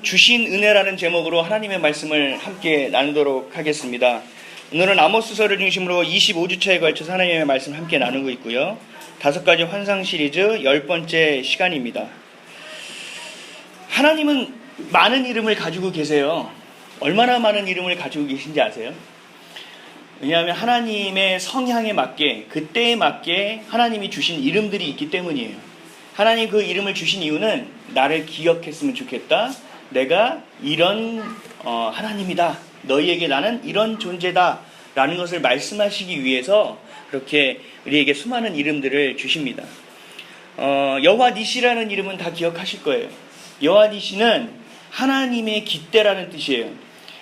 주신 은혜라는 제목으로 하나님의 말씀을 함께 나누도록 하겠습니다. 오늘은 아모스서를 중심으로 25주차에 걸쳐서 하나님의 말씀을 함께 나누고 있고요. 5가지 환상 시리즈 10번째 시간입니다. 하나님은 많은 이름을 가지고 계세요. 얼마나 많은 이름을 가지고 계신지 아세요? 왜냐하면 하나님의 성향에 맞게, 그때에 맞게 하나님이 주신 이름들이 있기 때문이에요. 하나님 그 이름을 주신 이유는 나를 기억했으면 좋겠다. 내가 이런 하나님이다. 너희에게 나는 이런 존재다. 라는 것을 말씀하시기 위해서 그렇게 우리에게 수많은 이름들을 주십니다. 여호와 니시라는 이름은 다 기억하실 거예요. 여호와 니시는 하나님의 깃대라는 뜻이에요.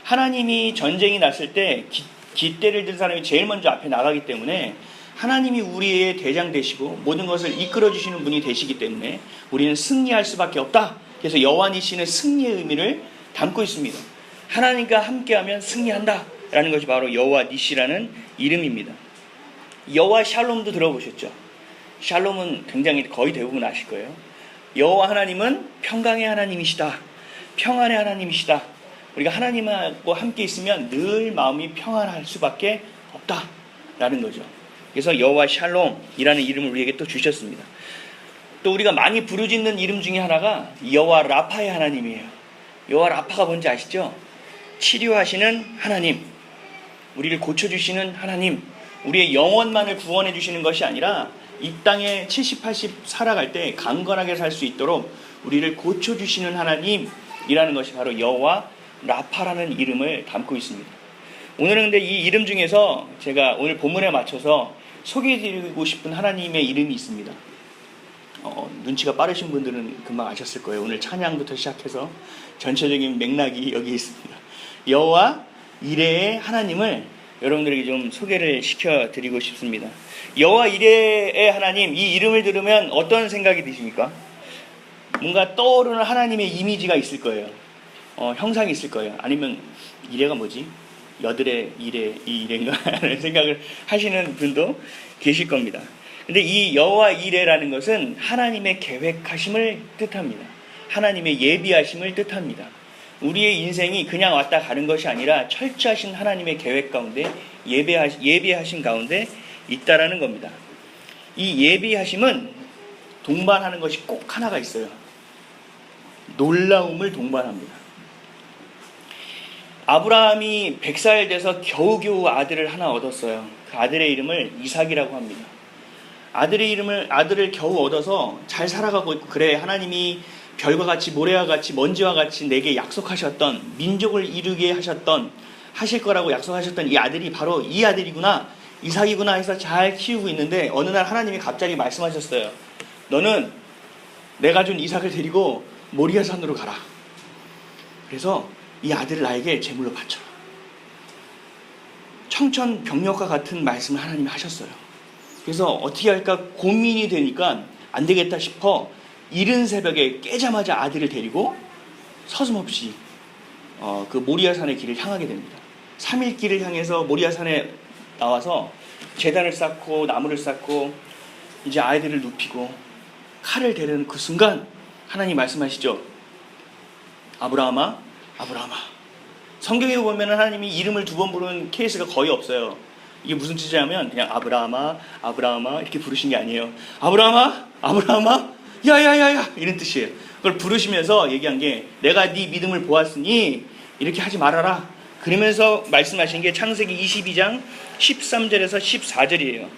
하나님이 전쟁이 났을 때 깃대를 든 사람이 제일 먼저 앞에 나가기 때문에 하나님이 우리의 대장 되시고 모든 것을 이끌어 주시는 분이 되시기 때문에 우리는 승리할 수밖에 없다. 그래서 여호와 니시는 승리의 의미를 담고 있습니다. 하나님과 함께하면 승리한다 라는 것이 바로 여호와 니시라는 이름입니다. 여호와 샬롬도 들어보셨죠? 샬롬은 굉장히 거의 대부분 아실 거예요. 여호와 하나님은 평강의 하나님이시다. 평안의 하나님이시다. 우리가 하나님하고 함께 있으면 늘 마음이 평안할 수밖에 없다 라는 거죠. 그래서 여호와 샬롬이라는 이름을 우리에게 또 주셨습니다. 또 우리가 많이 부르짖는 이름 중에 하나가 여호와 라파의 하나님이에요. 여호와 라파가 뭔지 아시죠? 치료하시는 하나님, 우리를 고쳐주시는 하나님, 우리의 영혼만을 구원해 주시는 것이 아니라 이 땅에 70, 80 살아갈 때 강건하게 살 수 있도록 우리를 고쳐주시는 하나님이라는 것이 바로 여호와 라파라는 이름을 담고 있습니다. 오늘은 근데 이 이름 중에서 제가 오늘 본문에 맞춰서 소개해드리고 싶은 하나님의 이름이 있습니다. 눈치가 빠르신 분들은 금방 아셨을 거예요. 오늘 찬양부터 시작해서 전체적인 맥락이 여기 있습니다. 여호와 이레의 하나님을 여러분들에게 좀 소개를 시켜드리고 싶습니다. 여호와 이레의 하나님, 이 이름을 들으면 어떤 생각이 드십니까? 뭔가 떠오르는 하나님의 이미지가 있을 거예요. 형상이 있을 거예요. 아니면 이레가 뭐지? 여들의 이레, 이 이레인가? 라는 생각을 하시는 분도 계실 겁니다. 근데 이 여호와 이레라는 것은 하나님의 계획하심을 뜻합니다. 하나님의 예비하심을 뜻합니다. 우리의 인생이 그냥 왔다 가는 것이 아니라 철저하신 하나님의 계획 가운데 예비하심 가운데 있다라는 겁니다. 이 예비하심은 동반하는 것이 꼭 하나가 있어요. 놀라움을 동반합니다. 아브라함이 100살 돼서 겨우겨우 아들을 하나 얻었어요. 그 아들의 이름을 이삭이라고 합니다. 아들을 겨우 얻어서 잘 살아가고 있고, 그래 하나님이 별과 같이 모래와 같이 먼지와 같이 내게 약속하셨던, 민족을 이루게 하실 거라고 약속하셨던 이 아들이 바로 이 아들이구나, 이삭이구나 해서 잘 키우고 있는데 어느 날 하나님이 갑자기 말씀하셨어요. 너는 내가 준 이삭을 데리고 모리아 산으로 가라. 그래서 이 아들을 나에게 제물로 바쳐라. 청천벽력과 같은 말씀을 하나님이 하셨어요. 그래서 어떻게 할까 고민이 되니까 안 되겠다 싶어 이른 새벽에 깨자마자 아들을 데리고 서슴없이 그 모리아산의 길을 향하게 됩니다. 3일 길을 향해서 모리아산에 나와서 제단을 쌓고 나무를 쌓고 이제 아이들을 눕히고 칼을 대려는 그 순간 하나님 말씀하시죠. 아브라함아, 아브라함아. 성경에 보면 하나님이 이름을 2번 부르는 케이스가 거의 없어요. 이게 무슨 뜻이냐면 그냥 아브라함아, 아브라함아 이렇게 부르신 게 아니에요. 아브라함아, 아브라함아, 야야야야 이런 뜻이에요. 그걸 부르시면서 얘기한 게 내가 네 믿음을 보았으니 이렇게 하지 말아라. 그러면서 말씀하신 게 창세기 22장 13절에서 14절이에요.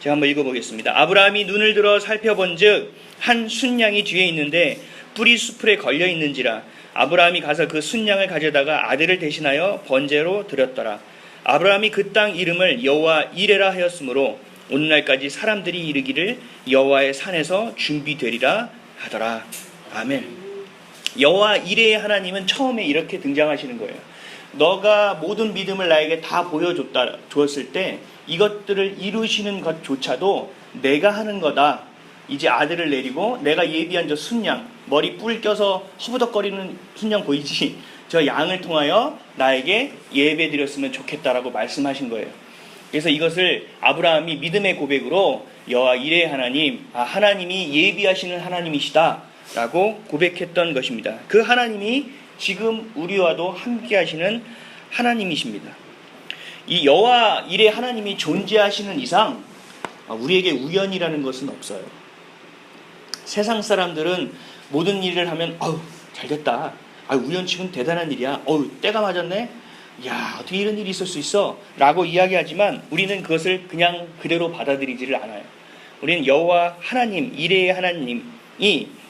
제가 한번 읽어보겠습니다. 아브라함이 눈을 들어 살펴본즉 한 순양이 뒤에 있는데 뿔이 수풀에 걸려 있는지라. 아브라함이 가서 그 순양을 가져다가 아들을 대신하여 번제로 드렸더라. 아브라함이 그 땅 이름을 여호와 이레라 하였으므로 오늘날까지 사람들이 이르기를 여호와의 산에서 준비되리라 하더라. 아멘. 여호와 이레의 하나님은 처음에 이렇게 등장하시는 거예요. 너가 모든 믿음을 나에게 다 보여줬을 때 이것들을 이루시는 것조차도 내가 하는 거다. 이제 아들을 내리고 내가 예비한 저 순양, 머리 뿔 껴서 허부덕거리는 순양 보이지? 저 양을 통하여 나에게 예배 드렸으면 좋겠다라고 말씀하신 거예요. 그래서 이것을 아브라함이 믿음의 고백으로 여호와 이레의 하나님, 하나님이 예비하시는 하나님이시다 라고 고백했던 것입니다. 그 하나님이 지금 우리와도 함께 하시는 하나님이십니다. 이 여호와 일의 하나님이 존재하시는 이상 우리에게 우연이라는 것은 없어요. 세상 사람들은 모든 일을 하면 잘됐다. 우연치곤 대단한 일이야. 때가 맞았네. 야, 어떻게 이런 일이 있을 수 있어? 라고 이야기하지만 우리는 그것을 그냥 그대로 받아들이지를 않아요. 우리는 여호와 하나님, 일의 하나님이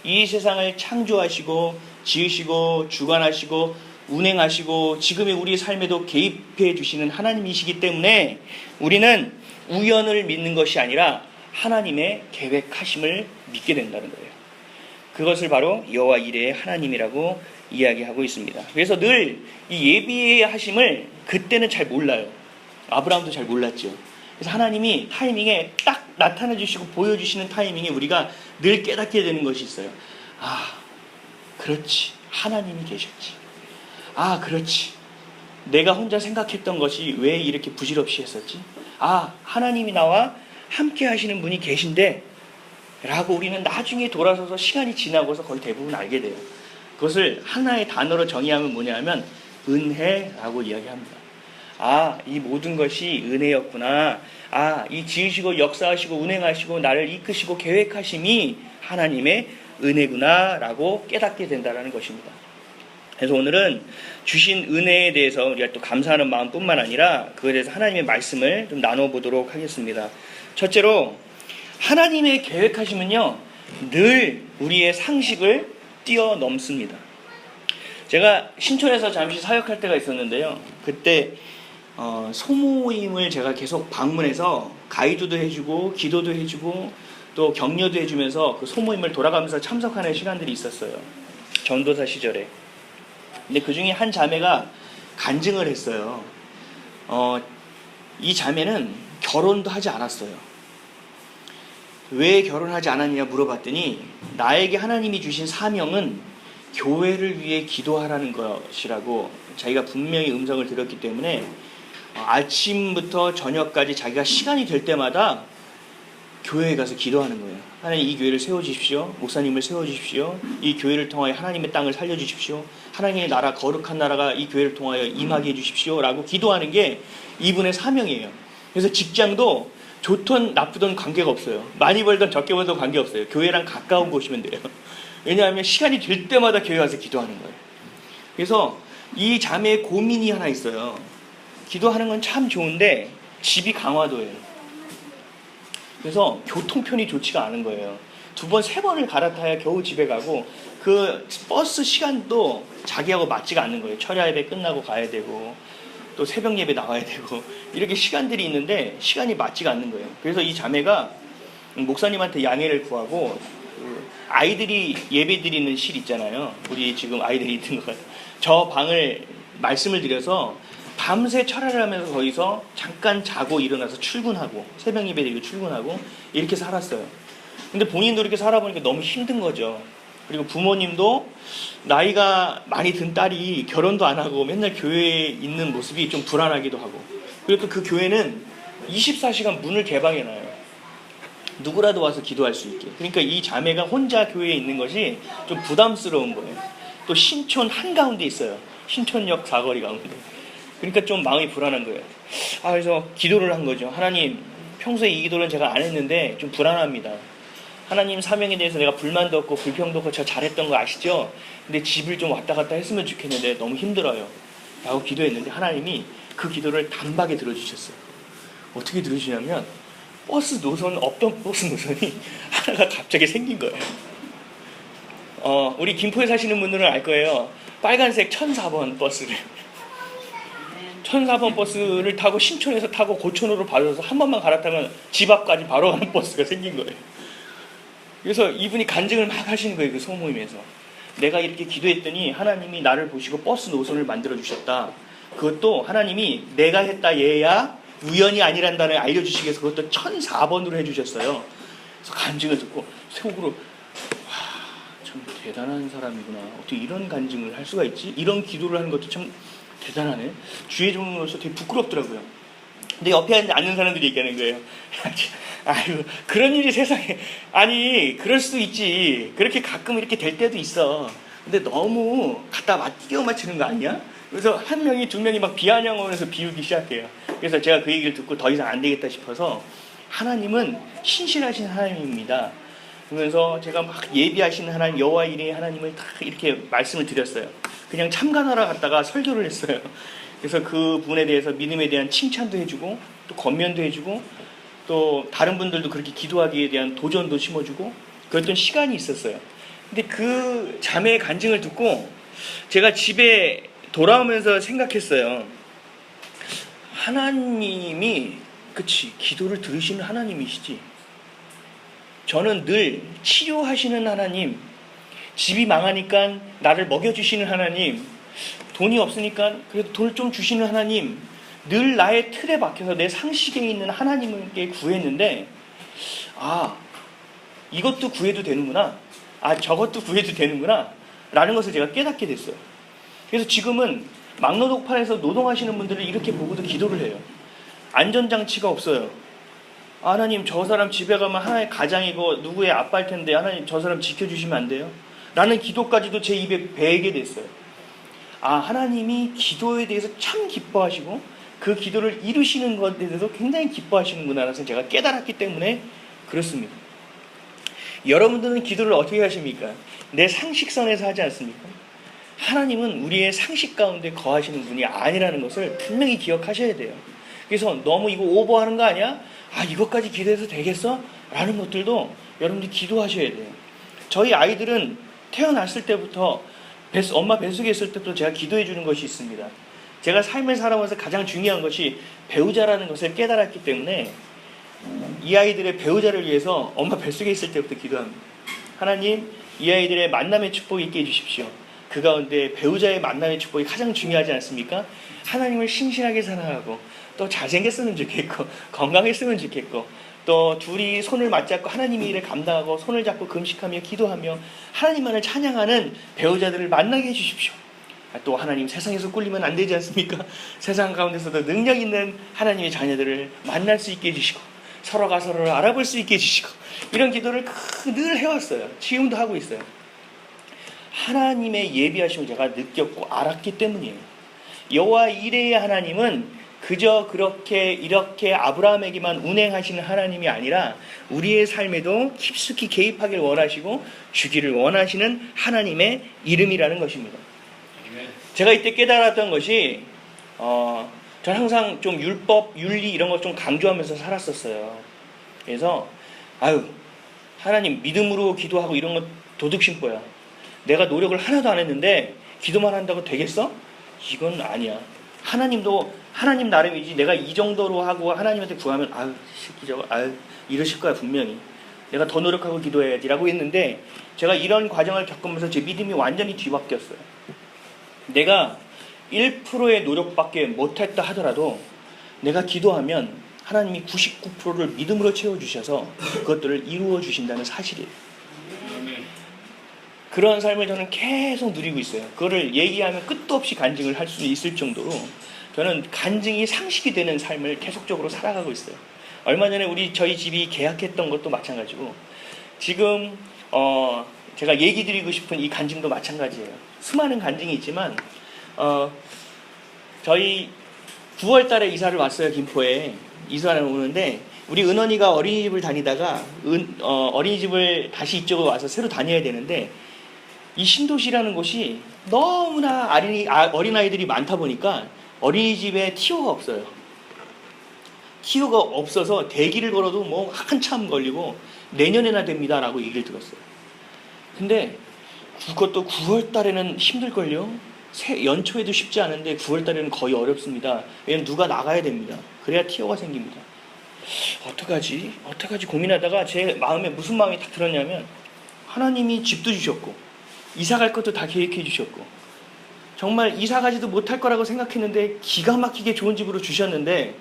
이 세상을 창조하시고 지으시고 주관하시고 운행하시고 지금의 우리 삶에도 개입해 주시는 하나님이시기 때문에 우리는 우연을 믿는 것이 아니라 하나님의 계획하심을 믿게 된다는 거예요. 그것을 바로 여호와 일의 하나님이라고 이야기하고 있습니다. 그래서 늘 이 예비하심을 그때는 잘 몰라요. 아브라함도 잘 몰랐죠. 그래서 하나님이 타이밍에 딱 나타내 주시고 보여주시는 타이밍에 우리가 늘 깨닫게 되는 것이 있어요. 그렇지. 하나님이 계셨지. 그렇지. 내가 혼자 생각했던 것이 왜 이렇게 부질없이 했었지? 하나님이 나와 함께 하시는 분이 계신데 라고 우리는 나중에 돌아서서 시간이 지나고서 거의 대부분 알게 돼요. 그것을 하나의 단어로 정의하면 뭐냐면 은혜라고 이야기합니다. 이 모든 것이 은혜였구나. 이 지으시고 역사하시고 운행하시고 나를 이끄시고 계획하심이 하나님의 은혜구나 라고 깨닫게 된다는 것입니다. 그래서 오늘은 주신 은혜에 대해서 우리가 또 감사하는 마음뿐만 아니라 그에 대해서 하나님의 말씀을 좀 나눠보도록 하겠습니다. 첫째로 하나님의 계획하심은요 늘 우리의 상식을 뛰어넘습니다. 제가 신촌에서 잠시 사역할 때가 있었는데요. 그때 소모임을 제가 계속 방문해서 가이드도 해주고 기도도 해주고 또 격려도 해주면서 그 소모임을 돌아가면서 참석하는 시간들이 있었어요. 전도사 시절에. 근데 그 중에 한 자매가 간증을 했어요. 이 자매는 결혼도 하지 않았어요. 왜 결혼하지 않았냐 물어봤더니 나에게 하나님이 주신 사명은 교회를 위해 기도하라는 것이라고 자기가 분명히 음성을 들었기 때문에 아침부터 저녁까지 자기가 시간이 될 때마다 교회에 가서 기도하는 거예요. 하나님 이 교회를 세워주십시오. 목사님을 세워주십시오. 이 교회를 통하여 하나님의 땅을 살려주십시오. 하나님의 나라 거룩한 나라가 이 교회를 통하여 임하게 해주십시오. 라고 기도하는 게 이분의 사명이에요. 그래서 직장도 좋든 나쁘든 관계가 없어요. 많이 벌든 적게 벌든 관계없어요. 교회랑 가까운 곳이면 돼요. 왜냐하면 시간이 될 때마다 교회 가서 기도하는 거예요. 그래서 이 자매의 고민이 하나 있어요. 기도하는 건 참 좋은데 집이 강화도예요. 그래서 교통편이 좋지가 않은 거예요. 2번, 3번을 갈아타야 겨우 집에 가고 그 버스 시간도 자기하고 맞지가 않는 거예요. 철야 예배 끝나고 가야 되고 또 새벽 예배 나와야 되고 이렇게 시간들이 있는데 시간이 맞지가 않는 거예요. 그래서 이 자매가 목사님한테 양해를 구하고 아이들이 예배 드리는 실 있잖아요. 우리 지금 아이들이 있는 것 같아요. 저 방을 말씀을 드려서 밤새 철야를 하면서 거기서 잠깐 자고 일어나서 출근하고 새벽 예배 드리고 출근하고 이렇게 살았어요. 근데 본인도 이렇게 살아보니까 너무 힘든 거죠. 그리고 부모님도 나이가 많이 든 딸이 결혼도 안 하고 맨날 교회에 있는 모습이 좀 불안하기도 하고 그리고 그 교회는 24시간 문을 개방해놔요. 누구라도 와서 기도할 수 있게. 그러니까 이 자매가 혼자 교회에 있는 것이 좀 부담스러운 거예요. 또 신촌 한가운데 있어요. 신촌역 사거리 가운데. 그러니까 좀 마음이 불안한 거예요. 그래서 기도를 한 거죠. 하나님, 평소에 이 기도는 제가 안 했는데 좀 불안합니다. 하나님 사명에 대해서 내가 불만도 없고 불평도 없고 저 잘했던 거 아시죠? 근데 집을 좀 왔다 갔다 했으면 좋겠는데 너무 힘들어요. 라고 기도했는데 하나님이 그 기도를 단박에 들어주셨어요. 어떻게 들어주냐면 버스 노선, 없던 버스 노선이 하나가 갑자기 생긴 거예요. 우리 김포에 사시는 분들은 알 거예요. 빨간색 1004번 버스를 1004번 버스를 타고 신촌에서 타고 고촌으로 받아서 한 번만 갈아타면 집 앞까지 바로 가는 버스가 생긴 거예요. 그래서 이분이 간증을 막 하시는 거예요. 그 소모임에서. 내가 이렇게 기도했더니 하나님이 나를 보시고 버스 노선을 만들어 주셨다. 그것도 하나님이 내가 했다 얘야 우연이 아니란다를 알려주시기 위해서 그것도 1004번으로 해주셨어요. 그래서 간증을 듣고 속으로 참 대단한 사람이구나. 어떻게 이런 간증을 할 수가 있지? 이런 기도를 하는 것도 참 대단하네. 주의 종으로서 되게 부끄럽더라고요. 근데 옆에 앉는 사람들이 얘기하는 거예요. 아유, 그런 일이 세상에. 아니, 그럴 수도 있지. 그렇게 가끔 이렇게 될 때도 있어. 근데 너무 갖다 끼워 맞추는 거 아니야? 그래서 한 명이, 두 명이 막 비아냥하면서 비우기 시작해요. 그래서 제가 그 얘기를 듣고 더 이상 안 되겠다 싶어서 하나님은 신실하신 하나님입니다. 그러면서 제가 막 예비하신 하나님, 여호와 이레의 하나님을 다 이렇게 말씀을 드렸어요. 그냥 참관하러 갔다가 설교를 했어요. 그래서 그 분에 대해서 믿음에 대한 칭찬도 해주고 또 권면도 해주고 또 다른 분들도 그렇게 기도하기에 대한 도전도 심어주고 그랬던 시간이 있었어요. 근데 그 자매의 간증을 듣고 제가 집에 돌아오면서 생각했어요. 하나님이 그치, 기도를 들으시는 하나님이시지. 저는 늘 치료하시는 하나님, 집이 망하니까 나를 먹여주시는 하나님, 돈이 없으니까 그래도 돈을 좀 주시는 하나님, 늘 나의 틀에 박혀서 내 상식에 있는 하나님께 구했는데, 아, 이것도 구해도 되는구나, 아, 저것도 구해도 되는구나 라는 것을 제가 깨닫게 됐어요. 그래서 지금은 막노동판에서 노동하시는 분들을 이렇게 보고도 기도를 해요. 안전장치가 없어요. 하나님, 저 사람 집에 가면 하나의 가장이고 누구의 아빠일 텐데 하나님 저 사람 지켜주시면 안 돼요? 라는 기도까지도 제 입에 배게 됐어요. 아, 하나님이 기도에 대해서 참 기뻐하시고 그 기도를 이루시는 것에 대해서 굉장히 기뻐하시는구나 라는 것을 제가 깨달았기 때문에 그렇습니다. 여러분들은 기도를 어떻게 하십니까? 내 상식선에서 하지 않습니까? 하나님은 우리의 상식 가운데 거하시는 분이 아니라는 것을 분명히 기억하셔야 돼요. 그래서 너무 이거 오버하는 거 아니야? 아, 이것까지 기도해서 되겠어? 라는 것들도 여러분들이 기도하셔야 돼요. 저희 아이들은 태어났을 때부터 엄마 뱃속에 있을 때부터 제가 기도해 주는 것이 있습니다. 제가 삶을 살아가면서 가장 중요한 것이 배우자라는 것을 깨달았기 때문에 이 아이들의 배우자를 위해서 엄마 뱃속에 있을 때부터 기도합니다. 하나님, 이 아이들의 만남의 축복이 있게 해주십시오. 그 가운데 배우자의 만남의 축복이 가장 중요하지 않습니까? 하나님을 신실하게 사랑하고 또 잘생겼으면 좋겠고 건강했으면 좋겠고 또 둘이 손을 맞잡고 하나님의 일을 감당하고 손을 잡고 금식하며 기도하며 하나님만을 찬양하는 배우자들을 만나게 해주십시오. 또 하나님, 세상에서 꿀리면 안 되지 않습니까? 세상 가운데서도 능력 있는 하나님의 자녀들을 만날 수 있게 해주시고 서로가 서로를 알아볼 수 있게 해주시고 이런 기도를 늘 해왔어요. 지금도 하고 있어요. 하나님의 예비하심을 제가 느꼈고 알았기 때문이에요. 여호와 이레의 하나님은 그저 그렇게 이렇게 아브라함에게만 운행하시는 하나님이 아니라 우리의 삶에도 깊숙이 개입하기를 원하시고 주기를 원하시는 하나님의 이름이라는 것입니다. 제가 이때 깨달았던 것이 저는 항상 좀 율법, 윤리 이런 것 좀 강조하면서 살았었어요. 그래서 하나님 믿음으로 기도하고 이런 것 도둑심보야. 내가 노력을 하나도 안 했는데 기도만 한다고 되겠어? 이건 아니야. 하나님도 하나님 나름이지 내가 이 정도로 하고 하나님한테 구하면 새끼 저거 이러실 거야 분명히. 내가 더 노력하고 기도해야지 라고 했는데 제가 이런 과정을 겪으면서 제 믿음이 완전히 뒤바뀌었어요. 내가 1%의 노력밖에 못했다 하더라도 내가 기도하면 하나님이 99%를 믿음으로 채워주셔서 그것들을 이루어 주신다는 사실이에요. 그런 삶을 저는 계속 누리고 있어요. 그거를 얘기하면 끝도 없이 간증을 할 수 있을 정도로 저는 간증이 상식이 되는 삶을 계속적으로 살아가고 있어요. 얼마 전에 저희 집이 계약했던 것도 마찬가지고 지금 제가 얘기 드리고 싶은 이 간증도 마찬가지예요. 수많은 간증이 있지만 저희 9월 달에 이사를 왔어요. 김포에 이사를 오는데 우리 은원이가 어린이집을 다니다가 어린이집을 다시 이쪽으로 와서 새로 다녀야 되는데 이 신도시라는 곳이 너무나 어린아이들이 많다 보니까 어린이집에 티오가 없어요. 티오가 없어서 대기를 걸어도 뭐 한참 걸리고 내년에나 됩니다 라고 얘기를 들었어요. 근데 그것도 9월 달에는 힘들걸요. 연초에도 쉽지 않은데 9월 달에는 거의 어렵습니다. 왜냐면 누가 나가야 됩니다. 그래야 티오가 생깁니다. 어떡하지 고민하다가 제 마음에 무슨 마음이 딱 들었냐면 하나님이 집도 주셨고 이사 갈 것도 다 계획해 주셨고 정말 이사 가지도 못할 거라고 생각했는데 기가 막히게 좋은 집으로 주셨는데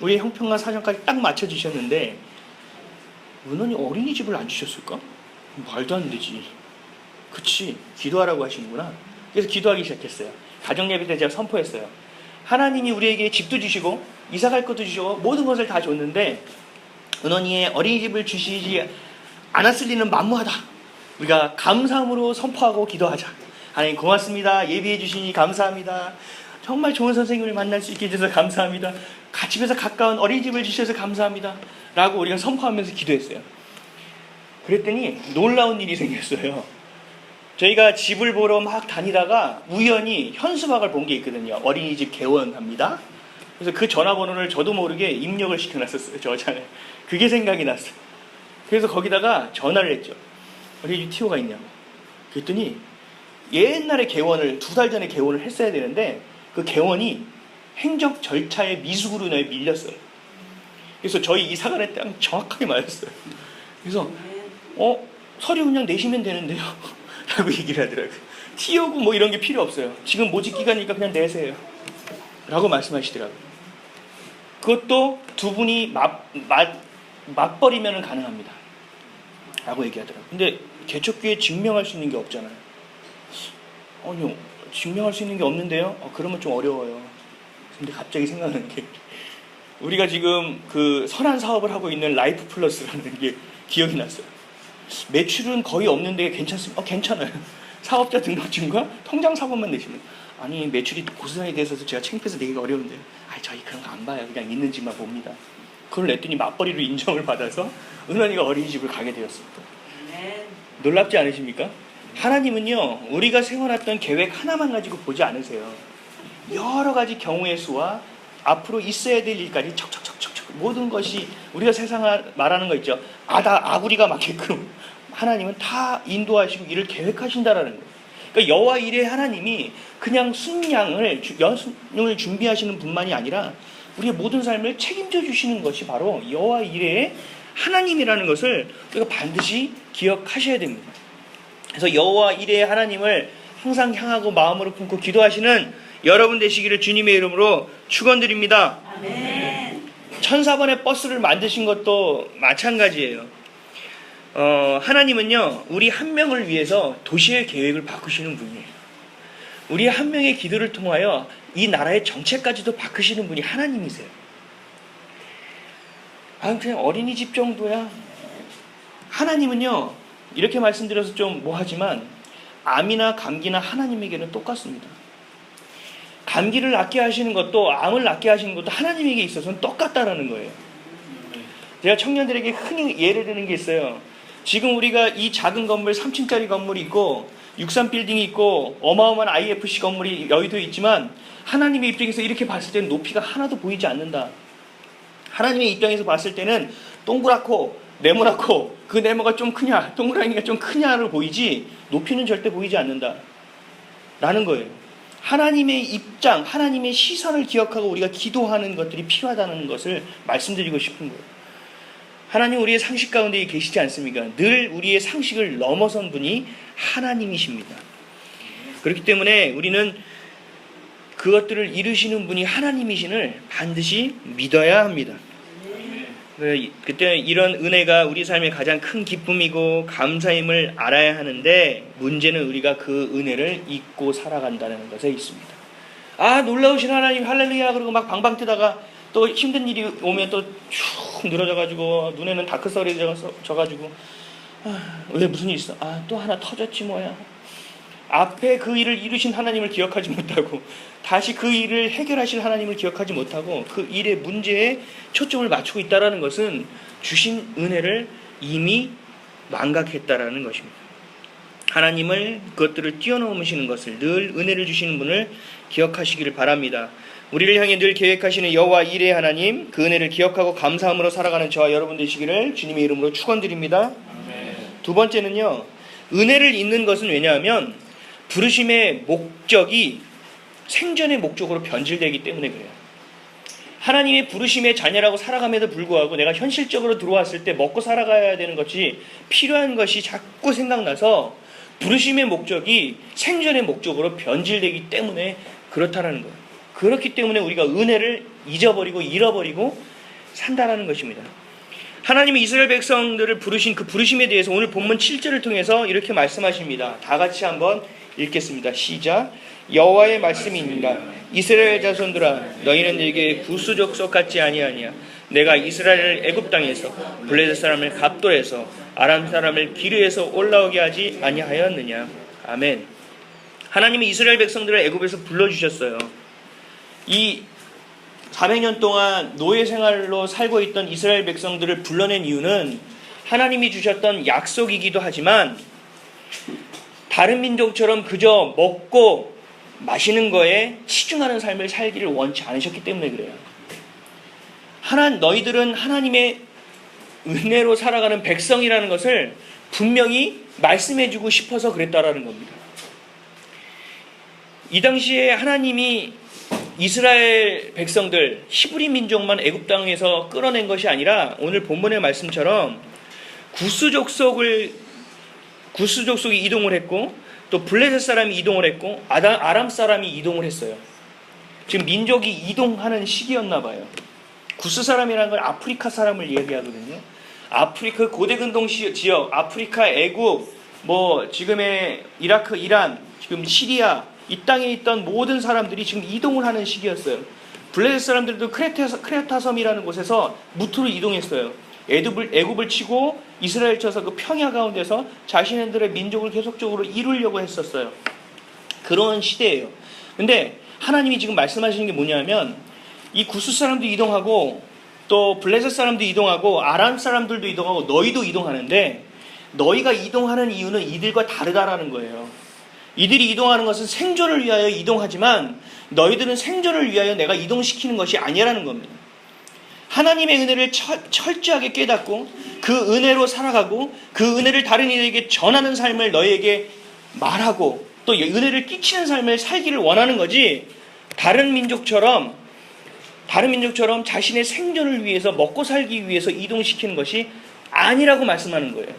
우리 형평과 사정까지 딱 맞춰 주셨는데 은원이 어린이집을 안 주셨을까? 말도 안 되지. 그치, 기도하라고 하시는구나. 그래서 기도하기 시작했어요. 가정예배 때 제가 선포했어요. 하나님이 우리에게 집도 주시고 이사갈 것도 주시고 모든 것을 다 줬는데 은원이의 어린이집을 주시지 않았을 리는 만무하다. 우리가 감사함으로 선포하고 기도하자. 하나님 고맙습니다. 예비해 주시니 감사합니다. 정말 좋은 선생님을 만날 수 있게 해주셔서 감사합니다. 집에서 가까운 어린이집을 주셔서 감사합니다. 라고 우리가 선포하면서 기도했어요. 그랬더니 놀라운 일이 생겼어요. 저희가 집을 보러 막 다니다가 우연히 현수막을 본 게 있거든요. 어린이집 개원합니다. 그래서 그 전화번호를 저도 모르게 입력을 시켜놨었어요. 저 장에. 그게 생각이 났어요. 그래서 거기다가 전화를 했죠. 어린이집 티오가 있냐고. 그랬더니 옛날에 개원을 2달 전에 개원을 했어야 되는데 그 개원이 행정 절차의 미숙으로 인해 밀렸어요. 그래서 저희 이사간에 딱 정확하게 맞았어요. 그래서 서류 그냥 내시면 되는데요 라고 얘기를 하더라고요. 티오고 뭐 이런 게 필요 없어요. 지금 모집 기간이니까 그냥 내세요 라고 말씀하시더라고요. 그것도 두 분이 맞벌이면 가능합니다 라고 얘기하더라고요. 근데 개척교회 증명할 수 있는 게 없잖아요. 아니요, 증명할 수 있는 게 없는데요? 그러면 좀 어려워요. 근데 갑자기 생각나는 게 우리가 지금 그 선한 사업을 하고 있는 라이프 플러스라는 게 기억이 났어요. 매출은 거의 없는데 괜찮습니까? 괜찮아요. 사업자 등록증과 통장 사본만 내시면. 아니 매출이 고스란히 돼서 제가 창피해서 내기가 어려운데요. 저희 그런 거 안 봐요. 그냥 있는 집만 봅니다. 그걸 냈더니 맞벌이로 인정을 받아서 은원이가 어린이집을 가게 되었습니다. 놀랍지 않으십니까? 하나님은요 우리가 세워놨던 계획 하나만 가지고 보지 않으세요. 여러 가지 경우의 수와 앞으로 있어야 될 일까지 척척척척 모든 것이 우리가 세상에 말하는 거 있죠. 아구리가 맞게끔 하나님은 다 인도하시고 일을 계획하신다라는 거예요. 그러니까 여호와 이레 하나님이 그냥 순양을 준비하시는 분만이 아니라 우리의 모든 삶을 책임져 주시는 것이 바로 여호와 이레의 하나님이라는 것을 우리가 반드시 기억하셔야 됩니다. 그래서 여호와 이레의 하나님을 항상 향하고 마음으로 품고 기도하시는 여러분 되시기를 주님의 이름으로 축원드립니다. 아멘. 1004번의 버스를 만드신 것도 마찬가지예요. 하나님은요 우리 한 명을 위해서 도시의 계획을 바꾸시는 분이에요. 우리 한 명의 기도를 통하여 이 나라의 정체까지도 바꾸시는 분이 하나님이세요. 그냥 어린이집 정도야. 하나님은요 이렇게 말씀드려서 좀 뭐하지만 암이나 감기나 하나님에게는 똑같습니다. 감기를 낫게 하시는 것도 암을 낫게 하시는 것도 하나님에게 있어서는 똑같다라는 거예요. 제가 청년들에게 흔히 예를 드는 게 있어요. 지금 우리가 이 작은 건물 3층짜리 건물이 있고 63빌딩이 있고 어마어마한 IFC 건물이 여의도에 있지만 하나님의 입장에서 이렇게 봤을 때는 높이가 하나도 보이지 않는다. 하나님의 입장에서 봤을 때는 동그랗고 네모나고 그 네모가 좀 크냐 동그라미가 좀 크냐를 보이지 높이는 절대 보이지 않는다 라는 거예요. 하나님의 입장, 하나님의 시선을 기억하고 우리가 기도하는 것들이 필요하다는 것을 말씀드리고 싶은 거예요. 하나님 우리의 상식 가운데 계시지 않습니까? 늘 우리의 상식을 넘어선 분이 하나님이십니다. 그렇기 때문에 우리는 그것들을 이루시는 분이 하나님이신을 반드시 믿어야 합니다. 그때 이런 은혜가 우리 삶의 가장 큰 기쁨이고 감사임을 알아야 하는데 문제는 우리가 그 은혜를 잊고 살아간다는 것에 있습니다. 놀라우신 하나님 할렐루야 그러고 막 방방 뜨다가 또 힘든 일이 오면 또 축 늘어져가지고 눈에는 다크서클이 져가지고 왜 무슨 일 있어? 또 하나 터졌지 뭐야. 앞에 그 일을 이루신 하나님을 기억하지 못하고 다시 그 일을 해결하실 하나님을 기억하지 못하고 그 일의 문제에 초점을 맞추고 있다는 것은 주신 은혜를 이미 망각했다라는 것입니다. 하나님을 그것들을 뛰어넘으시는 것을 늘 은혜를 주시는 분을 기억하시기를 바랍니다. 우리를 향해 늘 계획하시는 여호와 이레 하나님 그 은혜를 기억하고 감사함으로 살아가는 저와 여러분 되시기를 주님의 이름으로 축원드립니다. 두 번째는요. 은혜를 잊는 것은 왜냐하면 부르심의 목적이 생전의 목적으로 변질되기 때문에 그래요. 하나님의 부르심의 자녀라고 살아감에도 불구하고 내가 현실적으로 들어왔을 때 먹고 살아가야 되는 것이 필요한 것이 자꾸 생각나서 부르심의 목적이 생전의 목적으로 변질되기 때문에 그렇다라는 거예요. 그렇기 때문에 우리가 은혜를 잊어버리고 잃어버리고 산다라는 것입니다. 하나님이 이스라엘 백성들을 부르신 그 부르심에 대해서 오늘 본문 7절을 통해서 이렇게 말씀하십니다. 다 같이 한번 읽겠습니다. 시작. 여호와의 말씀이니라 이스라엘 자손들아 너희는 내게 구수족속 같지 아니하냐. 내가 이스라엘을 애굽 땅에서 블레셋 사람을 갑돌에서 아람 사람을 기르에서 올라오게 하지 아니하였느냐. 아멘. 하나님이 이스라엘 백성들을 애굽에서 불러주셨어요. 이 400년 동안 노예 생활로 살고 있던 이스라엘 백성들을 불러낸 이유는 하나님이 주셨던 약속이기도 하지만 다른 민족처럼 그저 먹고 마시는 거에 치중하는 삶을 살기를 원치 않으셨기 때문에 그래요. 너희들은 하나님의 은혜로 살아가는 백성이라는 것을 분명히 말씀해주고 싶어서 그랬다라는 겁니다. 이 당시에 하나님이 이스라엘 백성들, 히브리 민족만 애굽 땅에서 끌어낸 것이 아니라 오늘 본문의 말씀처럼 구스족속이 이동을 했고 또 블레셋 사람이 이동을 했고 아람 사람이 이동을 했어요. 지금 민족이 이동하는 시기였나 봐요. 구스 사람이라는 건 아프리카 사람을 얘기하거든요. 아프리카 고대 근동 지역, 아프리카, 애굽, 지금의 이라크, 이란, 지금 시리아 이 땅에 있던 모든 사람들이 지금 이동을 하는 시기였어요. 블레셋 사람들도 크레타 섬이라는 곳에서 무트로 이동했어요. 애굽을 치고 이스라엘 쳐서 그 평야 가운데서 자신들의 민족을 계속적으로 이루려고 했었어요. 그런 시대예요. 근데 하나님이 지금 말씀하시는 게 뭐냐면 이 구스 사람도 이동하고 또 블레셋 사람도 이동하고 아람 사람들도 이동하고 너희도 이동하는데 너희가 이동하는 이유는 이들과 다르다라는 거예요. 이들이 이동하는 것은 생존을 위하여 이동하지만 너희들은 생존을 위하여 내가 이동시키는 것이 아니라는 겁니다. 하나님의 은혜를 철저하게 깨닫고 그 은혜로 살아가고 그 은혜를 다른 이들에게 전하는 삶을 너희에게 말하고 또 은혜를 끼치는 삶을 살기를 원하는 거지 다른 민족처럼 자신의 생존을 위해서 먹고 살기 위해서 이동시키는 것이 아니라고 말씀하는 거예요.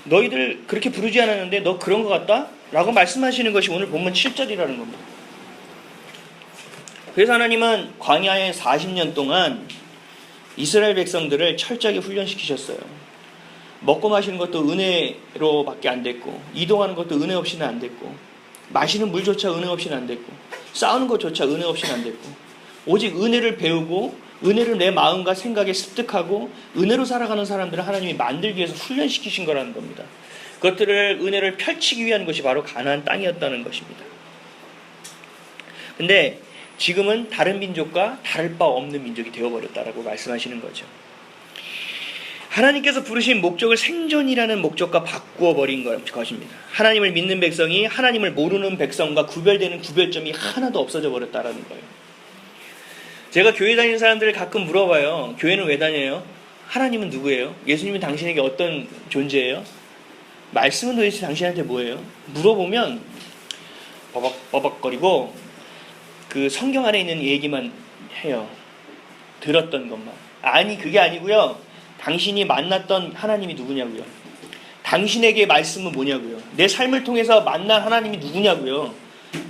너희들 그렇게 부르지 않았는데 너 그런 것 같다? 라고 말씀하시는 것이 오늘 본문 7절이라는 겁니다. 그래서 하나님은 광야에 40년 동안 이스라엘 백성들을 철저하게 훈련시키셨어요. 먹고 마시는 것도 은혜로밖에 안 됐고 이동하는 것도 은혜 없이는 안 됐고 마시는 물조차 은혜 없이는 안 됐고 싸우는 것조차 은혜 없이는 안 됐고 오직 은혜를 배우고 은혜를 내 마음과 생각에 습득하고 은혜로 살아가는 사람들을 하나님이 만들기 위해서 훈련시키신 거라는 겁니다. 그것들을 은혜를 펼치기 위한 것이 바로 가나안 땅이었다는 것입니다. 근데 지금은 다른 민족과 다를 바 없는 민족이 되어버렸다라고 말씀하시는 거죠. 하나님께서 부르신 목적을 생존이라는 목적과 바꾸어 버린 것입니다. 하나님을 믿는 백성이 하나님을 모르는 백성과 구별되는 구별점이 하나도 없어져 버렸다라는 거예요. 제가 교회 다니는 사람들을 가끔 물어봐요. 교회는 왜 다녀요? 하나님은 누구예요? 예수님은 당신에게 어떤 존재예요? 말씀은 도대체 당신한테 뭐예요? 물어보면 버벅거리고 그 성경 안에 있는 얘기만 해요. 들었던 것만. 아니 그게 아니고요. 당신이 만났던 하나님이 누구냐고요. 당신에게 말씀은 뭐냐고요. 내 삶을 통해서 만난 하나님이 누구냐고요.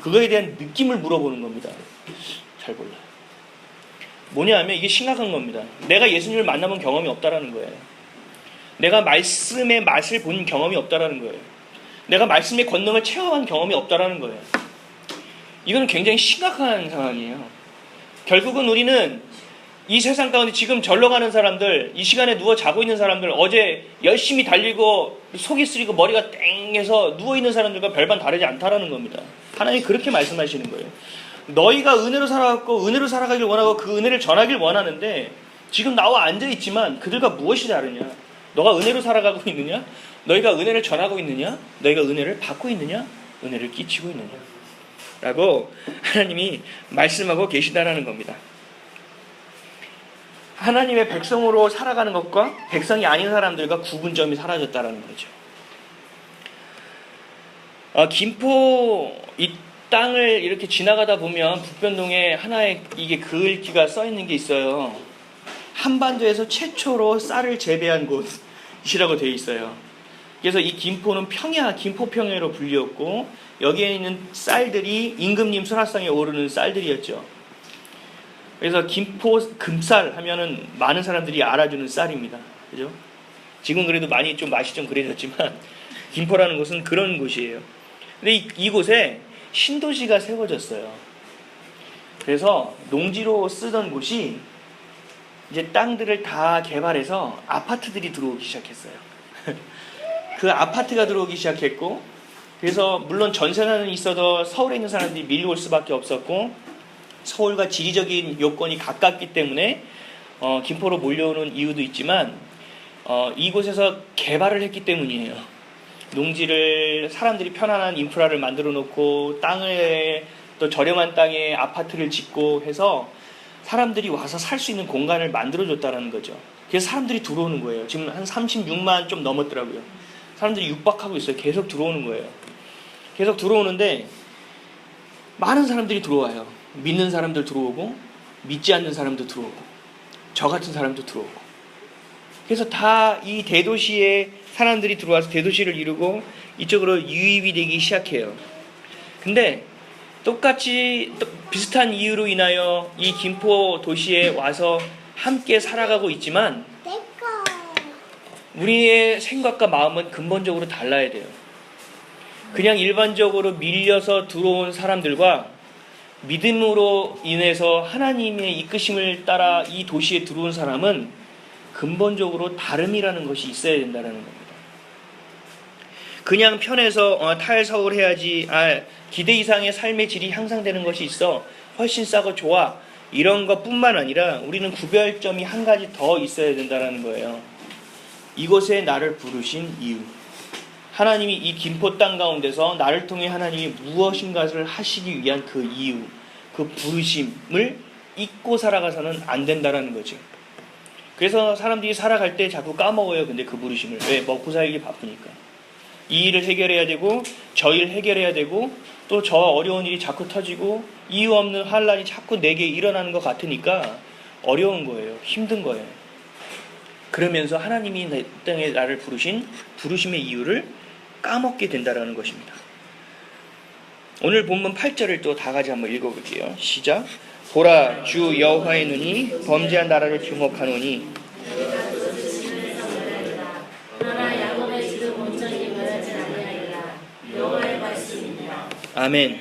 그거에 대한 느낌을 물어보는 겁니다. 잘 몰라요. 뭐냐면 이게 심각한 겁니다. 내가 예수님을 만나본 경험이 없다라는 거예요. 내가 말씀의 맛을 본 경험이 없다라는 거예요. 내가 말씀의 권능을 체험한 경험이 없다라는 거예요. 이건 굉장히 심각한 상황이에요. 결국은 우리는 이 세상 가운데 지금 절로 가는 사람들, 이 시간에 누워 자고 있는 사람들, 어제 열심히 달리고 속이 쓰리고 머리가 땡해서 누워있는 사람들과 별반 다르지 않다라는 겁니다. 하나님이 그렇게 말씀하시는 거예요. 너희가 은혜로 살아갔고 은혜로 살아가길 원하고 그 은혜를 전하길 원하는데 지금 나와 앉아있지만 그들과 무엇이 다르냐? 너가 은혜로 살아가고 있느냐? 너희가 은혜를 전하고 있느냐? 너희가 은혜를 받고 있느냐? 은혜를 끼치고 있느냐? 라고 하나님이 말씀하고 계시다라는 겁니다. 하나님의 백성으로 살아가는 것과 백성이 아닌 사람들과 구분점이 사라졌다라는 거죠. 김포 이 땅을 이렇게 지나가다 보면 북변동에 하나의 이게 글귀가 써 있는 게 있어요. 한반도에서 최초로 쌀을 재배한 곳이라고 되어 있어요. 그래서 이 김포는 김포평야로 불리었고 여기에 있는 쌀들이 임금님 수라상에 오르는 쌀들이었죠. 그래서 김포 금쌀 하면은 많은 사람들이 알아주는 쌀입니다. 그죠? 지금 그래도 많이 좀 맛이 좀 그래졌지만 김포라는 곳은 그런 곳이에요. 근데 이곳에 신도시가 세워졌어요. 그래서 농지로 쓰던 곳이 이제 땅들을 다 개발해서 아파트들이 들어오기 시작했어요. 그 아파트가 들어오기 시작했고, 그래서 물론 전세는 있어도 서울에 있는 사람들이 밀려올 수밖에 없었고, 서울과 지리적인 요건이 가깝기 때문에 김포로 몰려오는 이유도 있지만 이곳에서 개발을 했기 때문이에요. 농지를 사람들이 편안한 인프라를 만들어 놓고 땅을 또 저렴한 땅에 아파트를 짓고 해서 사람들이 와서 살 수 있는 공간을 만들어 줬다는 거죠. 그래서 사람들이 들어오는 거예요. 지금 한 36만 좀 넘었더라고요. 사람들이 육박하고 있어요. 계속 들어오는 거예요. 계속 들어오는데 많은 사람들이 들어와요. 믿는 사람들 들어오고 믿지 않는 사람도 들어오고 저 같은 사람도 들어오고, 그래서 다 이 대도시에 사람들이 들어와서 대도시를 이루고 이쪽으로 유입이 되기 시작해요. 근데 똑같이 비슷한 이유로 인하여 이 김포 도시에 와서 함께 살아가고 있지만 우리의 생각과 마음은 근본적으로 달라야 돼요. 그냥 일반적으로 밀려서 들어온 사람들과 믿음으로 인해서 하나님의 이끄심을 따라 이 도시에 들어온 사람은 근본적으로 다름이라는 것이 있어야 된다는 겁니다. 그냥 편해서 탈서울 해야지, 기대 이상의 삶의 질이 향상되는 것이 있어, 훨씬 싸고 좋아, 이런 것뿐만 아니라 우리는 구별점이 한 가지 더 있어야 된다는 거예요. 이곳에 나를 부르신 이유, 하나님이 이 김포 땅 가운데서 나를 통해 하나님이 무엇인가를 하시기 위한 그 이유, 그 부르심을 잊고 살아가서는 안 된다는 거죠. 그래서 사람들이 살아갈 때 자꾸 까먹어요. 근데 그 부르심을. 왜? 먹고 살기 바쁘니까. 이 일을 해결해야 되고 저 일 해결해야 되고 또 저 어려운 일이 자꾸 터지고 이유 없는 환란이 자꾸 내게 일어나는 것 같으니까 어려운 거예요. 힘든 거예요. 그러면서 하나님이 내 땅에 나를 부르신 부르심의 이유를 까먹게 된다는 것입니다. 오늘 본문 8절을 또 다 같이 한번 읽어볼게요. 시작. 보라, 주 여호와의 눈이 범죄한 나라를 주목하노니 아멘.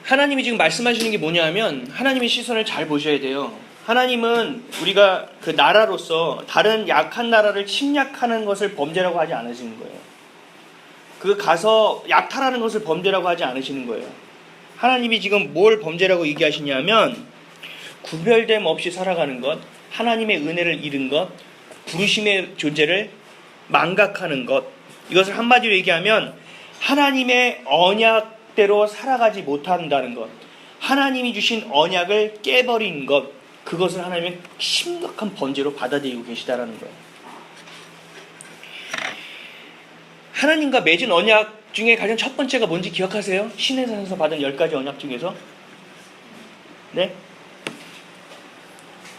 하나님이 지금 말씀하시는 게 뭐냐면 하나님의 시선을 잘 보셔야 돼요. 하나님은 우리가 그 나라로서 다른 약한 나라를 침략하는 것을 범죄라고 하지 않으시는 거예요. 그 가서 약탈하는 것을 범죄라고 하지 않으시는 거예요. 하나님이 지금 뭘 범죄라고 얘기하시냐면 구별됨 없이 살아가는 것, 하나님의 은혜를 잃은 것, 부르심의 존재를 망각하는 것, 이것을 한마디로 얘기하면 하나님의 언약대로 살아가지 못한다는 것, 하나님이 주신 언약을 깨버린 것, 그것을 하나님의 심각한 번제로 받아들이고 계시다라는 거예요. 하나님과 맺은 언약 중에 가장 첫 번째가 뭔지 기억하세요? 시내산에서 받은 10가지 언약 중에서? 네?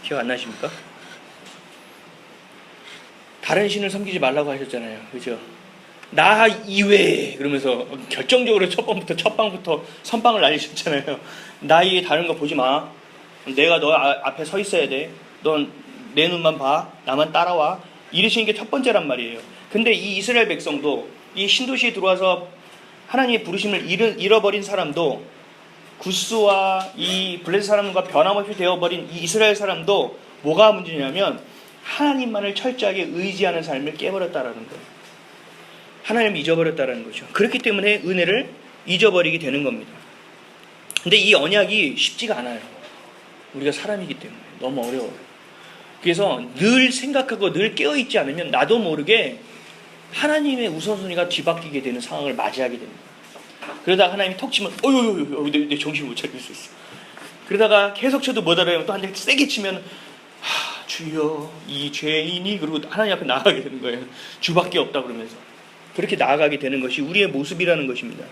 기억 안 나십니까? 다른 신을 섬기지 말라고 하셨잖아요. 그죠? 나 이외에 그러면서 결정적으로 첫 방부터 선빵을 날리셨잖아요. 나 이외에 다른 거 보지 마. 내가 너 앞에 서 있어야 돼. 넌 내 눈만 봐. 나만 따라와. 이러시는 게 첫 번째란 말이에요. 근데 이 이스라엘 백성도 이 신도시에 들어와서 하나님의 부르심을 잃어버린 사람도, 구스와 이 블레셋 사람과 변함없이 되어버린 이 이스라엘 사람도 뭐가 문제냐면 하나님만을 철저하게 의지하는 삶을 깨버렸다라는 거예요. 하나님을 잊어버렸다라는 거죠. 그렇기 때문에 은혜를 잊어버리게 되는 겁니다. 근데 이 언약이 쉽지가 않아요. 우리가 사람이기 때문에 너무 어려워요. 그래서 늘 생각하고 늘 깨어있지 않으면 나도 모르게 하나님의 우선순위가 뒤바뀌게 되는 상황을 맞이하게 됩니다. 그러다가 하나님이 톡 치면 내 정신 못 차릴 수 있어. 그러다가 계속 쳐도 못 알아요. 또 한 대 세게 치면 주여 이 죄인이, 그리고 하나님 앞에 나아가게 되는 거예요. 주밖에 없다 그러면서 그렇게 나아가게 되는 것이 우리의 모습이라는 것입니다.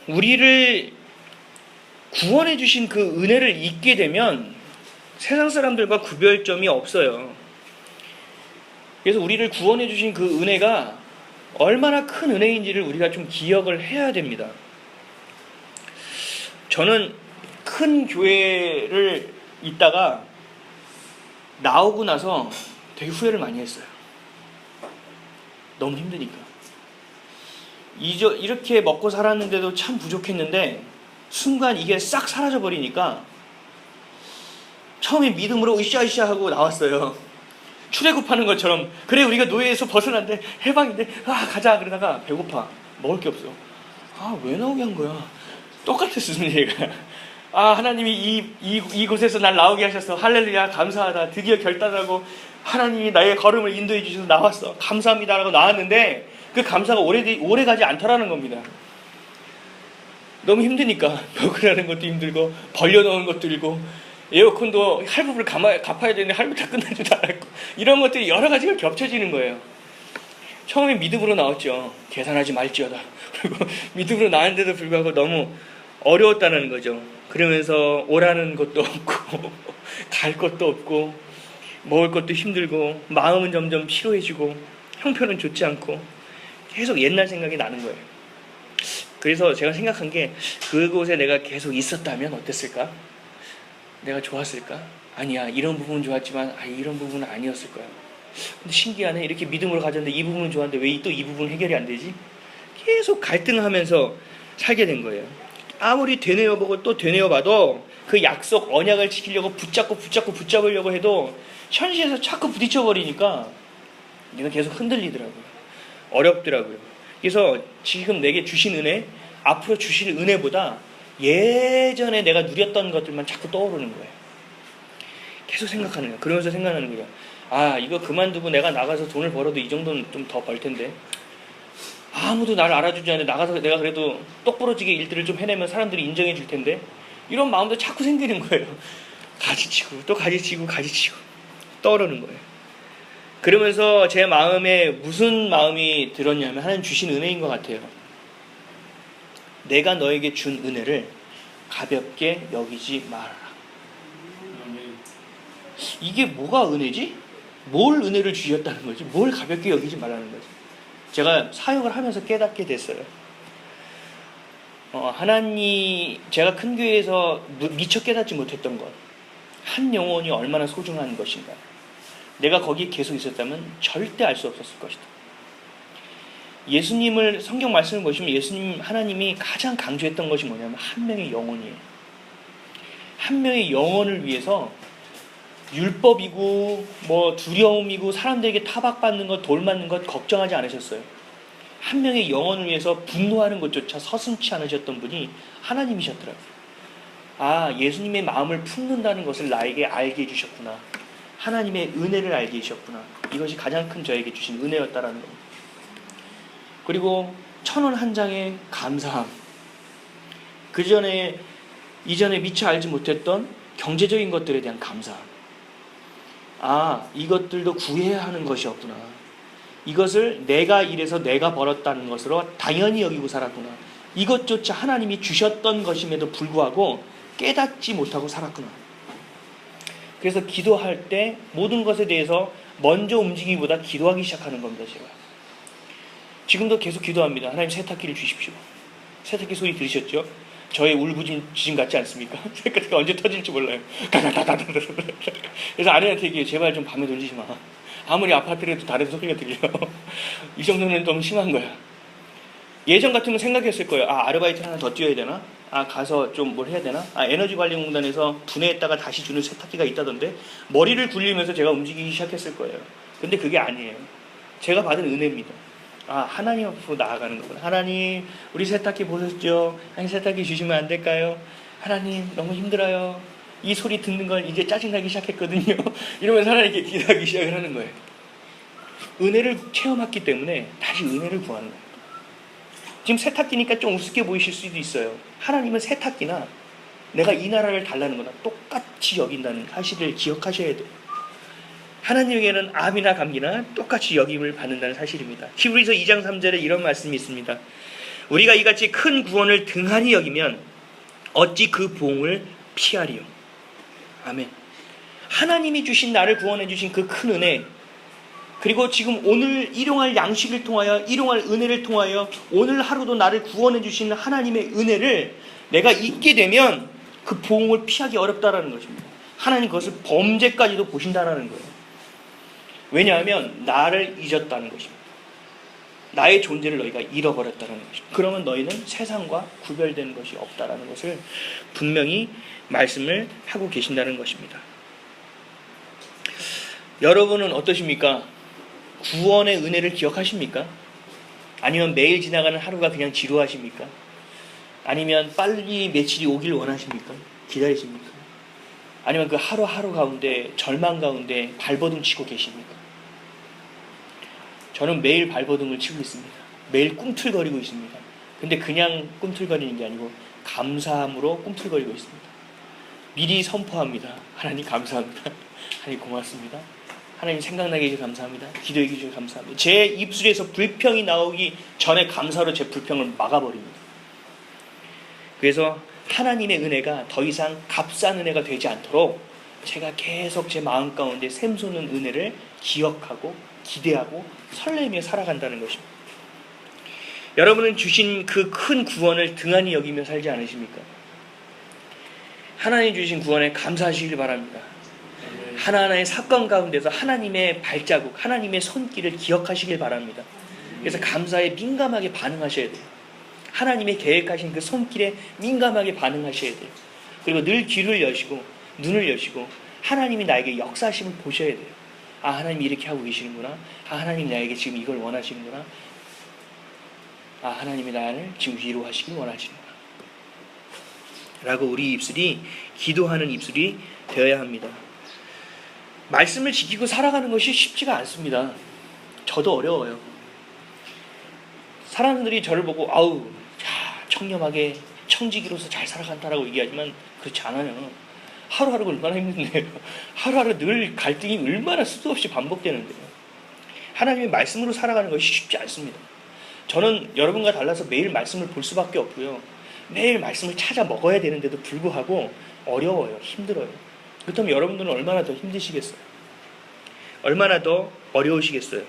우리를 구원해 주신 그 은혜를 잊게 되면 세상 사람들과 구별점이 없어요. 그래서 우리를 구원해 주신 그 은혜가 얼마나 큰 은혜인지를 우리가 좀 기억을 해야 됩니다. 저는 큰 교회를 있다가 나오고 나서 되게 후회를 많이 했어요. 너무 힘드니까. 이렇게 먹고 살았는데도 참 부족했는데 순간 이게 싹 사라져 버리니까 처음에 믿음으로 으쌰으쌰 하고 나왔어요. 출애굽하는 것처럼. 그래 우리가 노예에서 벗어났는데 해방인데 가자. 그러다가 배고파. 먹을 게 없어. 왜 나오게 한 거야? 똑같았습니다. 얘가. 하나님이 이곳에서 날 나오게 하셔서 할렐루야 감사하다. 드디어 결단하고 하나님이 나의 걸음을 인도해 주셔서 나왔어. 감사합니다라고 나왔는데 그 감사가 오래 가지 않더라는 겁니다. 너무 힘드니까 벽을 하는 것도 힘들고 벌려놓은 것도 힘들고 에어컨도 할부를 갚아야 되는데 할부 다 끝나지도 않았고 이런 것들이 여러 가지가 겹쳐지는 거예요. 처음에 믿음으로 나왔죠. 계산하지 말지어다. 그리고 믿음으로 나왔는데도 불구하고 너무 어려웠다는 거죠. 그러면서 오라는 것도 없고 갈 것도 없고 먹을 것도 힘들고 마음은 점점 피로해지고 형편은 좋지 않고 계속 옛날 생각이 나는 거예요. 그래서 제가 생각한 게 그곳에 내가 계속 있었다면 어땠을까? 내가 좋았을까? 아니야. 이런 부분은 좋았지만 이런 부분은 아니었을 거야. 근데 신기하네. 이렇게 믿음으로 가졌는데 이 부분은 좋았는데 왜 또 이 부분은 해결이 안 되지? 계속 갈등하면서 살게 된 거예요. 아무리 되뇌어보고 또 되뇌어봐도 그 약속 언약을 지키려고 붙잡으려고 해도 현실에서 자꾸 부딪혀버리니까 내가 계속 흔들리더라고요. 어렵더라고요. 그래서 지금 내게 주신 은혜, 앞으로 주실 은혜보다 예전에 내가 누렸던 것들만 자꾸 떠오르는 거예요. 계속 생각하는 거예요. 그러면서 생각하는 거예요. 이거 그만두고 내가 나가서 돈을 벌어도 이 정도는 좀 더 벌 텐데. 아무도 나를 알아주지 않는데 나가서 내가 그래도 똑부러지게 일들을 좀 해내면 사람들이 인정해 줄 텐데. 이런 마음도 자꾸 생기는 거예요. 가지치고 또 가지치고 떠오르는 거예요. 그러면서 제 마음에 무슨 마음이 들었냐면 하나님 주신 은혜인 것 같아요. 내가 너에게 준 은혜를 가볍게 여기지 말아라. 이게 뭐가 은혜지? 뭘 은혜를 주셨다는 거지? 뭘 가볍게 여기지 말라는 거지? 제가 사역을 하면서 깨닫게 됐어요. 제가 큰 교회에서 미처 깨닫지 못했던 것. 한 영혼이 얼마나 소중한 것인가. 내가 거기에 계속 있었다면 절대 알 수 없었을 것이다. 예수님을 성경 말씀을 보시면 하나님이 가장 강조했던 것이 뭐냐면 한 명의 영혼이에요. 한 명의 영혼을 위해서 율법이고 두려움이고 사람들에게 타박받는 것, 돌 맞는 것 걱정하지 않으셨어요. 한 명의 영혼을 위해서 분노하는 것조차 서슴지 않으셨던 분이 하나님이셨더라고요. 예수님의 마음을 품는다는 것을 나에게 알게 해주셨구나. 하나님의 은혜를 알게 해주셨구나. 이것이 가장 큰 저에게 주신 은혜였다라는 겁니다. 그리고 1,000원 한 장의 감사함. 이전에 미처 알지 못했던 경제적인 것들에 대한 감사함. 이것들도 구해야 하는 것이었구나. 이것을 내가 일해서 내가 벌었다는 것으로 당연히 여기고 살았구나. 이것조차 하나님이 주셨던 것임에도 불구하고 깨닫지 못하고 살았구나. 그래서 기도할 때 모든 것에 대해서 먼저 움직이기보다 기도하기 시작하는 겁니다. 제가 지금도 계속 기도합니다. 하나님 세탁기를 주십시오. 세탁기 소리 들으셨죠? 저의 울부짖음 같지 않습니까? 세탁기가 언제 터질지 몰라요. 그래서 아내한테 얘기해요. 제발 좀 밤에 돌리지 마. 아무리 아파트라도 다른 소리가 들려. 이 정도는 좀 심한 거야. 예전 같으면 생각했을 거예요. 아르바이트 하나 더 뛰어야 되나? 가서 좀 뭘 해야 되나? 에너지관리공단에서 분해했다가 다시 주는 세탁기가 있다던데 머리를 굴리면서 제가 움직이기 시작했을 거예요. 근데 그게 아니에요. 제가 받은 은혜입니다. 하나님 앞으로 나아가는 거구나. 하나님, 우리 세탁기 보셨죠? 세탁기 주시면 안 될까요? 하나님, 너무 힘들어요. 이 소리 듣는 걸 이제 짜증나기 시작했거든요. 이러면서 하나님께 기도하기 시작을 하는 거예요. 은혜를 체험했기 때문에 다시 은혜를 구하는 거예요. 지금 세탁기니까 좀 우습게 보이실 수도 있어요. 하나님은 세탁기나 내가 이 나라를 달라는 거나 똑같이 여긴다는 사실을 기억하셔야 돼요. 하나님에게는 암이나 감기나 똑같이 여김을 받는다는 사실입니다. 히브리서 2장 3절에 이런 말씀이 있습니다. 우리가 이같이 큰 구원을 등한히 여기면 어찌 그 보응을 피하리요. 아멘. 하나님이 주신 나를 구원해 주신 그 큰 은혜, 그리고 지금 오늘 일용할 양식을 통하여, 일용할 은혜를 통하여 오늘 하루도 나를 구원해 주신 하나님의 은혜를 내가 잊게 되면 그 보응을 피하기 어렵다라는 것입니다. 하나님 그것을 범죄까지도 보신다라는 거예요. 왜냐하면 나를 잊었다는 것입니다. 나의 존재를 너희가 잃어버렸다는 것입니다. 그러면 너희는 세상과 구별되는 것이 없다라는 것을 분명히 말씀을 하고 계신다는 것입니다. 여러분은 어떠십니까? 구원의 은혜를 기억하십니까? 아니면 매일 지나가는 하루가 그냥 지루하십니까? 아니면 빨리 며칠이 오길 원하십니까? 기다리십니까? 아니면 그 하루하루 가운데 절망 가운데 발버둥 치고 계십니까? 저는 매일 발버둥을 치고 있습니다. 매일 꿈틀거리고 있습니다. 근데 그냥 꿈틀거리는 게 아니고 감사함으로 꿈틀거리고 있습니다. 미리 선포합니다. 하나님 감사합니다. 하나님 고맙습니다. 하나님 생각나게 해주셔서 감사합니다. 기도해 주셔서 감사합니다. 제 입술에서 불평이 나오기 전에 감사로 제 불평을 막아버립니다. 그래서 하나님의 은혜가 더 이상 값싼 은혜가 되지 않도록 제가 계속 제 마음 가운데 샘솟는 은혜를 기억하고 기대하고 설레며 살아간다는 것입니다. 여러분은 주신 그 큰 구원을 등한히 여기며 살지 않으십니까? 하나님 주신 구원에 감사하시길 바랍니다. 하나하나의 사건 가운데서 하나님의 발자국, 하나님의 손길을 기억하시길 바랍니다. 그래서 감사에 민감하게 반응하셔야 돼요. 하나님의 계획하신 그 손길에 민감하게 반응하셔야 돼요. 그리고 늘 귀를 여시고 눈을 여시고 하나님이 나에게 역사하심을 보셔야 돼요. 아, 하나님이 이렇게 하고 계시는구나. 아, 하나님이 나에게 지금 이걸 원하시는구나. 아, 하나님이 나를 지금 위로하시길 원하시는구나. 라고 우리 입술이 기도하는 입술이 되어야 합니다. 말씀을 지키고 살아가는 것이 쉽지가 않습니다. 저도 어려워요. 사람들이 저를 보고 아우 청렴하게 청지기로서 잘 살아간다라고 얘기하지만 그렇지 않아요. 하루하루가 얼마나 힘든데요. 하루하루 늘 갈등이 얼마나 수도 없이 반복되는데요. 하나님의 말씀으로 살아가는 것이 쉽지 않습니다. 저는 여러분과 달라서 매일 말씀을 볼 수밖에 없고요. 매일 말씀을 찾아 먹어야 되는데도 불구하고 어려워요. 힘들어요. 그렇다면 여러분들은 얼마나 더 힘드시겠어요? 얼마나 더 어려우시겠어요?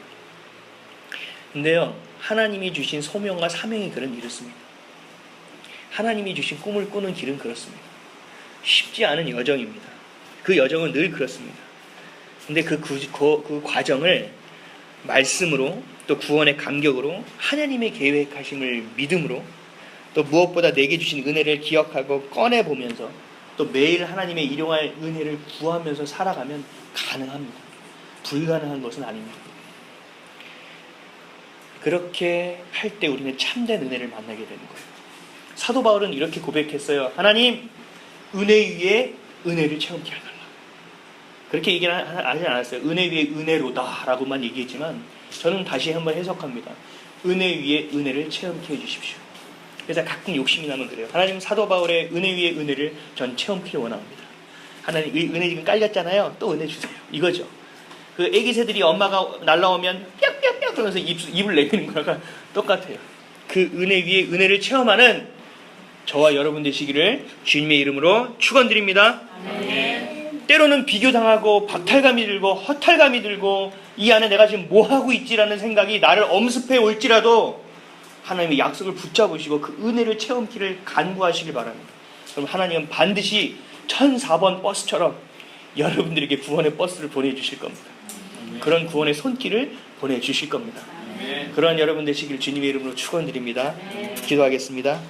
근데요, 하나님이 주신 소명과 사명이 그런 이렇습니다. 하나님이 주신 꿈을 꾸는 길은 그렇습니다. 쉽지 않은 여정입니다. 그 여정은 늘 그렇습니다. 근데 그 과정을 말씀으로 또 구원의 감격으로 하나님의 계획하심을 믿음으로 또 무엇보다 내게 주신 은혜를 기억하고 꺼내보면서 또 매일 하나님의 일용할 은혜를 구하면서 살아가면 가능합니다. 불가능한 것은 아닙니다. 그렇게 할 때 우리는 참된 은혜를 만나게 되는 거예요. 사도 바울은 이렇게 고백했어요. 하나님, 은혜 위에 은혜를 체험케 해달라. 그렇게 얘기는 하지 않았어요. 은혜 위에 은혜로다 라고만 얘기했지만 저는 다시 한번 해석합니다. 은혜 위에 은혜를 체험케 해주십시오. 그래서 가끔 욕심이 나면 그래요. 하나님, 사도 바울의 은혜 위에 은혜를 전 체험키를 원합니다. 하나님, 이 은혜 지금 깔렸잖아요. 또 은혜 주세요. 이거죠. 그 애기 새들이 엄마가 날라오면 뿅뿅뿅 그러면서 입을 내미는 거랑 똑같아요. 그 은혜 위에 은혜를 체험하는 저와 여러분 되시기를 주님의 이름으로 축원드립니다. 아멘. 때로는 비교당하고 박탈감이 들고 허탈감이 들고 이 안에 내가 지금 뭐하고 있지라는 생각이 나를 엄습해 올지라도 하나님의 약속을 붙잡으시고 그 은혜를 체험키를 간구하시길 바랍니다. 그럼 하나님은 반드시 1004번 버스처럼 여러분들에게 구원의 버스를 보내주실 겁니다. 그런 구원의 손길을 보내주실 겁니다. 그런 여러분 되시길 주님의 이름으로 축원드립니다. 기도하겠습니다.